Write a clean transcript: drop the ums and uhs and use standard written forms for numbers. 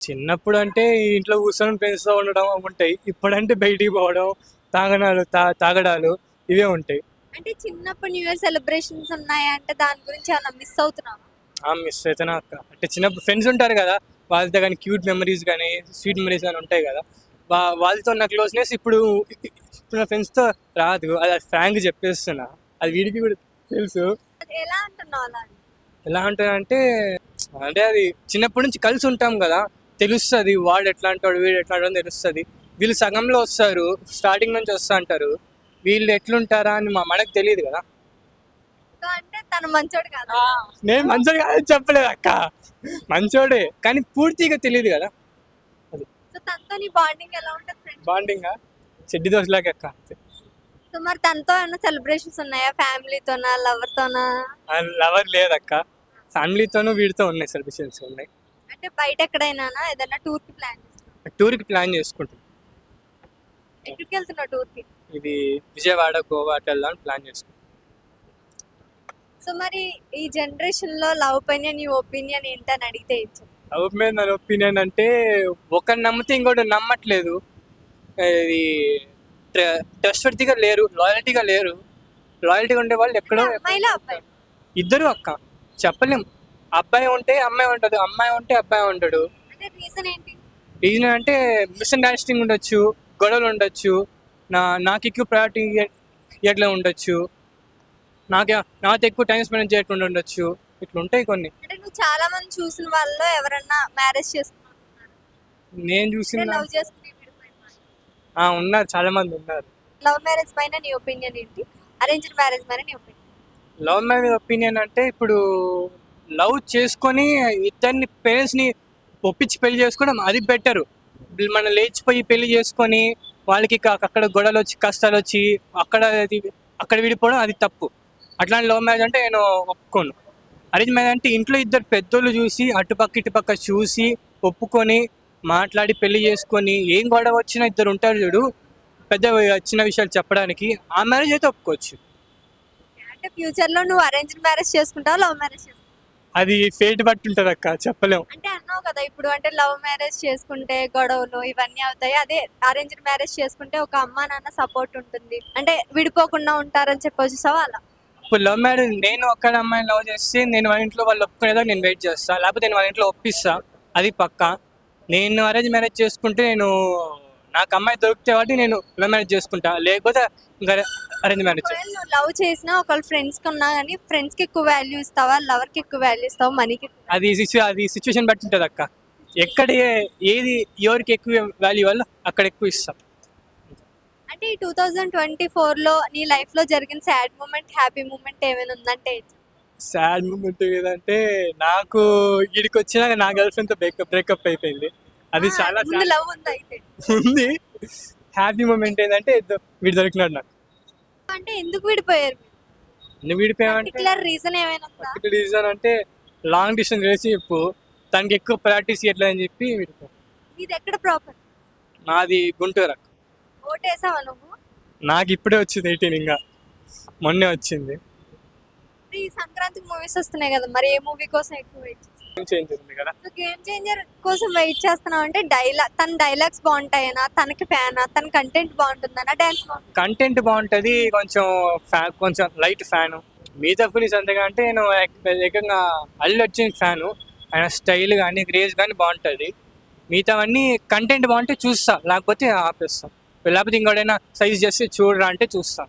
చిన్నప్పుడు అంటే ఇంట్లో కూర్చొని ఫ్రెండ్స్‌తో ఉండడం ఉంటాయి. ఇప్పుడంటే బయటికి పోవడం, తాగడాలు ఇవే ఉంటాయి. అంటే చిన్నప్పుడు న్యూ ఇయర్ సెలబ్రేషన్స్ ఉన్నాయంటే దాని గురించి ఏమన్నా మిస్ అవుతున్నావా? మిస్ అయితేనే అక్క. అంటే చిన్నప్పుడు ఫ్రెండ్స్ ఉంటారు కదా! వాళ్ళతో గాని క్యూట్ మెమరీస్ గాని, స్వీట్ మెమరీస్ గాని ఉంటాయి కదా! వాళ్ళతో ఉన్న క్లోజ్‌నెస్ ఇప్పుడు నా ఫ్రెండ్స్‌తో రాదు. అది ఫ్రాంక్‌గా చెప్పేస్తున్నా. అది వీడికి కూడా తెలుసు. అది ఎలా అంటున్నావు అలా అని? ఎలా అంటానంటే అంటే అది చిన్నప్పటి నుంచి కలిసి ఉంటాం కదా! తెలుస్తది. వాడు ఎట్లాంటోడు, వీడు ఎట్లాంటోడు అని తెలుస్తది. వీళ్ళు సగంలో వస్తారు. స్టార్టింగ్ నుంచి వస్తా అంటారు. వీళ్ళు ఎట్లుంటారా అని మనకు తెలీదు కదా! సో అంటే తను మంచోడు కాదా? నేను మంచోడు కాదని చెప్పలేదు అక్క. మంచోడే. కానీ పూర్తిగా తెలియదు కదా! అది. సో తనతో నీ బాండింగ్ ఎలా ఉంటది ఫ్రెండ్స్? బాండింగా చెడ్డి దోశలాగా అక్క. సో మరి తనతో ఏమైనా సెలబ్రేషన్స్ ఉన్నాయా? ఫ్యామిలీతోనా? లవర్‌తోనా? లవర్ లేదక్క. ఫ్యామిలీతోనూ వీడితో ఉన్నాయి సెలబ్రేషన్స్ ఉన్నాయి. అంటే బయట ఎక్కడైనానా ఏదైనా టూర్‌కి ప్లాన్ చేస్తున్నావా? టూర్‌కి ప్లాన్ చేసుకుంటాం. ఎక్కడికి వెళ్తున్నావు టూర్‌కి? ఇది విజయవాడ, గోవా అటు వెళ్దామని ప్లాన్ చేసుకుంటాం. సో మరి ఈ జనరేషన్‌లో లవ్ పైన నీ ఒపీనియన్ ఏంటని అడిగితే ఏం చెప్తావు? లవ్ మీద నా ఒపీనియన్ అంటే ఒకరిని నమ్మితే ఇంకోటి నమ్మట్లేదు. ఇది ట్రస్ట్వర్తీగా లేరు, లాయల్టీగా లేరు. లాయల్టీగా ఉండే వాళ్ళు ఎక్కడో అమ్మాయిలా అబ్బాయి? ఇద్దరు అక్క. చెప్పలేం. అబ్బాయి ఉంటే అమ్మాయి ఉంటుంది, అమ్మాయి ఉంటే అబ్బాయి ఉంటాడు. అంటే రీజన్ ఏంటి? రీజన్ అంటే మిస్అండర్స్టాండింగ్ ఉండొచ్చు, గొడవలు ఉండొచ్చు, నాకు ఎక్కువ ప్రయారిటీ ఇట్లా ఉండొచ్చు, నాతో ఎక్కువ టైం స్పెండ్ చేయకుండా ఉండొచ్చు. ఇట్లా ఉంటాయి కొన్ని. అంటే నువ్వు చాలా మంది చూసిన వాళ్ళలో ఎవరన్నా మ్యారేజ్ చేసుకున్నావు? నేను చూసిన లవ్ చేసుకుని విడిపోయిన వాళ్ళు. ఉన్నారు, చాలా మంది ఉన్నారు. లవ్ మ్యారేజ్ పైన నీ ఒపీనియన్ ఏంటి? అరేంజ్డ్ మ్యారేజ్ పైన నీ ఒపీనియన్? లవ్ మ్యారేజ్ ఒపీనియన్ అంటే ఇప్పుడు లవ్ చేసుకొని ఇద్దరిని పేరెంట్స్ని ఒప్పించి పెళ్లి చేసుకోవడం అది బెటరు. మనం లేచిపోయి పెళ్లి చేసుకొని వాళ్ళకి అక్కడ గొడవలు వచ్చి కష్టాలు వచ్చి అక్కడ విడిపోవడం అది తప్పు. అట్లాంటి లవ్ మ్యారేజ్ అంటే నేను ఒప్పుకోను. అరేంజ్ మ్యారేజ్ అంటే ఇంట్లో ఇద్దరు పెద్దోళ్ళు చూసి అటుపక్క ఇటుపక్క చూసి ఒప్పుకొని మాట్లాడి పెళ్లి చేసుకొని ఏం గొడవ వచ్చినా ఇద్దరు ఉంటారు చూడు, పెద్ద చిన్న విషయాలు చెప్పడానికి, ఆ మ్యారేజ్ అయితే ఒప్పుకోవచ్చు. అంటే ఫ్యూచర్ లో నువ్వు అరేంజ్డ్ మ్యారేజ్ చేసుకుంటావా? లవ్ మ్యారేజ్ చేసుకుంటావా? అది ఫేట్ బట్టి ఉంటుంది అక్క, చెప్పలేం. అంటే అన్నావు కదా ఇప్పుడు అంటే లవ్ మ్యారేజ్ చేసుకుంటే గొడవలు ఇవన్నీ అవుతాయి. అదే అరేంజ్డ్ మ్యారేజ్ చేసుకుంటే ఒక అమ్మ నాన్న సపోర్ట్ ఉంటుంది. అంటే విడిపోకుండా ఉంటారని చెప్పొచ్చు. చూసావా అలా? ఇప్పుడు లవ్ మ్యారేజ్ నేను ఒక్కడ అమ్మాయిని లవ్ చేస్తే నేను వాళ్ళ ఇంట్లో వాళ్ళు ఒప్పుకునేదాకా నేను వెయిట్ చేస్తా, లేకపోతే నేను వాళ్ళ ఇంట్లో ఒప్పిస్తా, అది పక్కా. నేను అరేంజ్ మ్యారేజ్ చేసుకుంటే నాకు అమ్మాయి దొరికితే వాటి నేను లవ్ మ్యారేజ్ చేసుకుంటా, లేకపోతే ఇంకా అరేంజ్ మ్యారేజ్. ఒకవేళ నువ్వు లవ్ చేసినా ఒకళ్ళు ఫ్రెండ్స్ కి ఉన్నా కానీ ఫ్రెండ్స్ కి ఎక్కువ వాల్యూ ఇస్తావా? లవర్ కి ఎక్కువ వాల్యూ ఇస్తావా? మనీకి? అది సిచ్యువేషన్ బట్టి ఉంటుంది అక్క. ఎక్కడ ఏది ఎవరికి ఎక్కువ వాల్యూ వల్ల అక్కడ ఎక్కువ ఇస్తాం. అంటే ఈ 2024 లో నీ లైఫ్ లో జరిగిన సాడ్ మూమెంట్, హ్యాపీ మూమెంట్ ఏమైనా ఉందంటే ఏం చెప్తావు? సాడ్ మూమెంట్ ఏదంటే నాకు వీడికి వచ్చినాక నా గర్ల్ ఫ్రెండ్తో బ్రేకప్ అయిపోయింది. అది చాలా ముందు లవ్ ఉంది అయితే. ఉంది. హ్యాపీ మూమెంట్ ఏంటంటే వీడు దొరికినాడు నాకు. అంటే ఎందుకు విడిపోయారు? నువ్వు విడిపోయావంటే పర్టికులర్ రీజన్ ఏమైనా ఉందా? రీజన్ అంటే లాంగ్ డిస్టెన్స్ రిలేషన్షిప్, తనకి ఎక్కువ ప్రాక్టీస్ ఇవ్వట్లేదని చెప్పి విడిపోయాను. ఇది ఎక్కడ ప్రాపర్? నాది గుంటూరు అక్క. ఓటేసావా నువ్వు? నాకు ఇప్పుడే వచ్చింది 18, ఇంకా మొన్నే వచ్చింది. ఈ సంక్రాంతికి మూవీస్ వస్తున్నాయి కదా, మరి ఏ మూవీ కోసం ఎక్కువ వెయిట్ చేస్తున్నావు? చేంజ్ ఉంది కదా. సో గేమ్ చేంజర్ కోసం వెయిట్ చేస్తున్నావు అంటే తన డైలాగ్స్ బాగుంటాయనా, తనకి ఫ్యానా, తన కంటెంట్ బాగుంటుందనా, డాన్స్ బాగుంటుంది? కంటెంట్ బాగుంటుంది, కొంచెం లైట్ ఫ్యాను. మిగతా ఫిలిమ్స్ అంతగా అంటే నేను ఏకంగా అల్లు అర్జున్ ఫ్యాను. ఆయన స్టైల్ కానీ క్రేజ్ కానీ బాగుంటుంది. మిగతావన్నీ కంటెంట్ బాగుంటే చూస్తా, లేకపోతే ఆపేస్తాం. లేకపోతే ఇంకోడైనా సైజ్ చేస్తే చూడరా అంటే చూస్తాం.